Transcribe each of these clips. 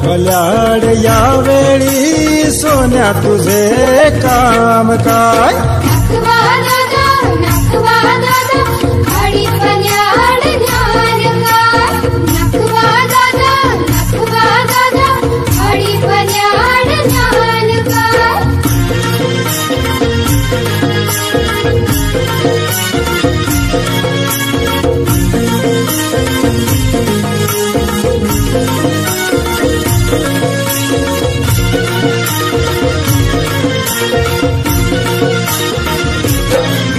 फल्याड यावेळी सोन्या तुझे काम काय? नखवा दादा हरी फल्याड ज्ञान काय? नखवा दादा हरी फल्याड ज्ञान काय?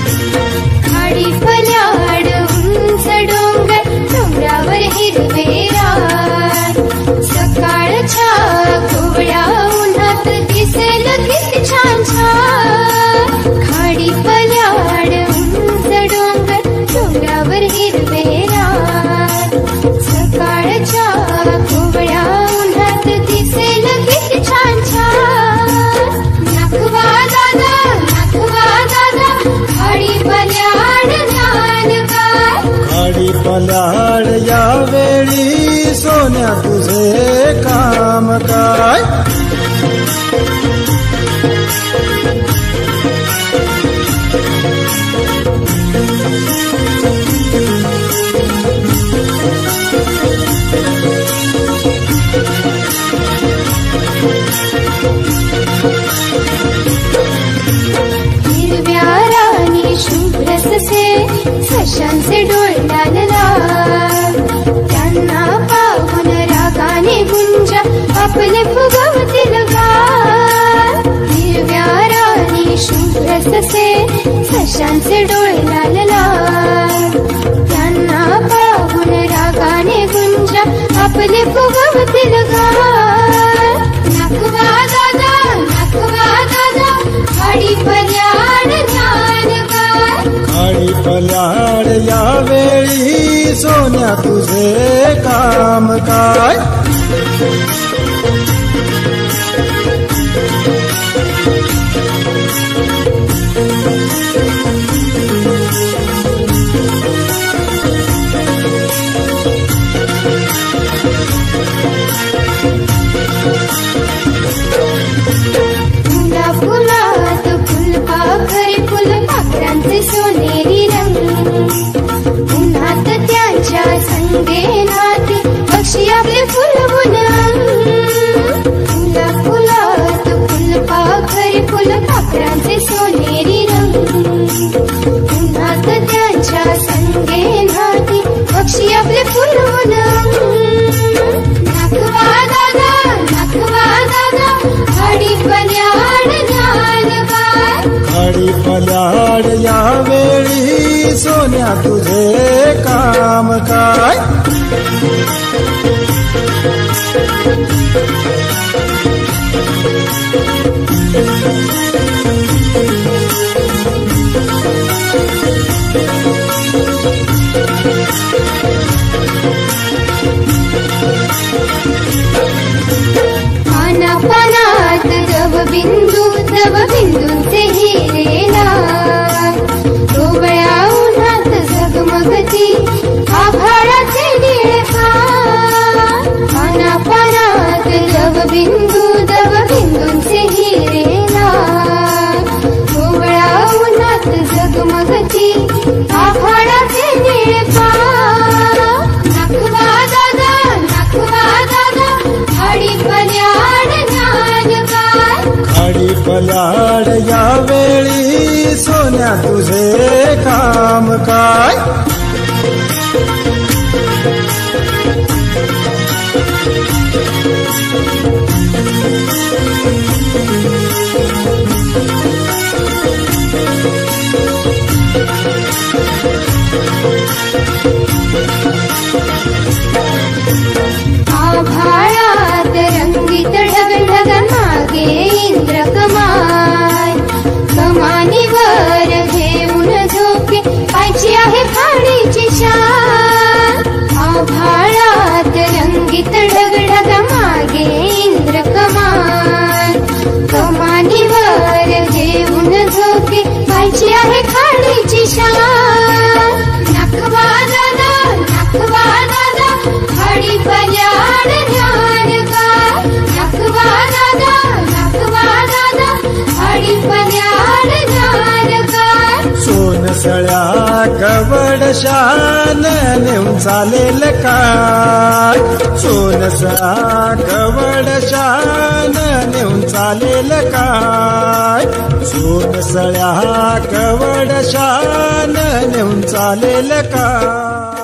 हरी फल्याड उंच डोंगर डोंगरावर हिरवे रान सकाळच्या कोवळ्या उन्हात दिसेल किती छान छान खाडी फल्याड उंच डोंगर डोंगरावर हिरवे रान सकाळच्या कोवळ्या उन्हात दिसेल किती छान छान नखवा दादा हरी फल्याड ज्ञान काय? हरी फल्याड यावेळी सोन्या तुझे काम काय? हिरव्या रानी शुभ्र ससे सशांचे डोळे लाल लाल त्यांना पाहून रागाने गुंजा आपले फुगवतील गाल हिरव्या रानी शुभ्र ससे सशांचे डोळे लाल लाल त्यांना पाहून रागाने गुंजा आपले फुगवतील गाल नखवा दादा हरी फल्याड ज्ञान काय? हरी फल्याड यावेळी सोन्या तुझे काम काय? फुला फुलात फुलपाखरे फुलपाखरांचे सोनेरी रंग उन्हात त्यांच्या संगे नाती पक्षी आपले फुलवून फुला फुलात फुलपाखरे फुलपाखरांचे सोनेरी रंग उन्हात त्यांच्या संगे नाती पक्षी आपले फुलवून नखवा दादा हरी फल्याड ज्ञान काय? हरी फल्याड यावेळी सोन्या तुझे काम काय? पानात दवबिंदूंचे हिरे लाल कोवळ्या उन्हात झगमगती आभाळाचे निळे पानात दवबिंदूंचे हिरे लाल कोवळ्या उन्हात झगमगती आभाळाचे निळे नखवा दादा हरी फल्याड ज्ञान काय? हरी फल्याड यावेळी सोन्या तुझे काम काय? कवडशान नेऊन चालेल काय सोनसळा कवडशान नेऊन चालेल काय सोनसळ्या कवडशान नेऊन चालेल काय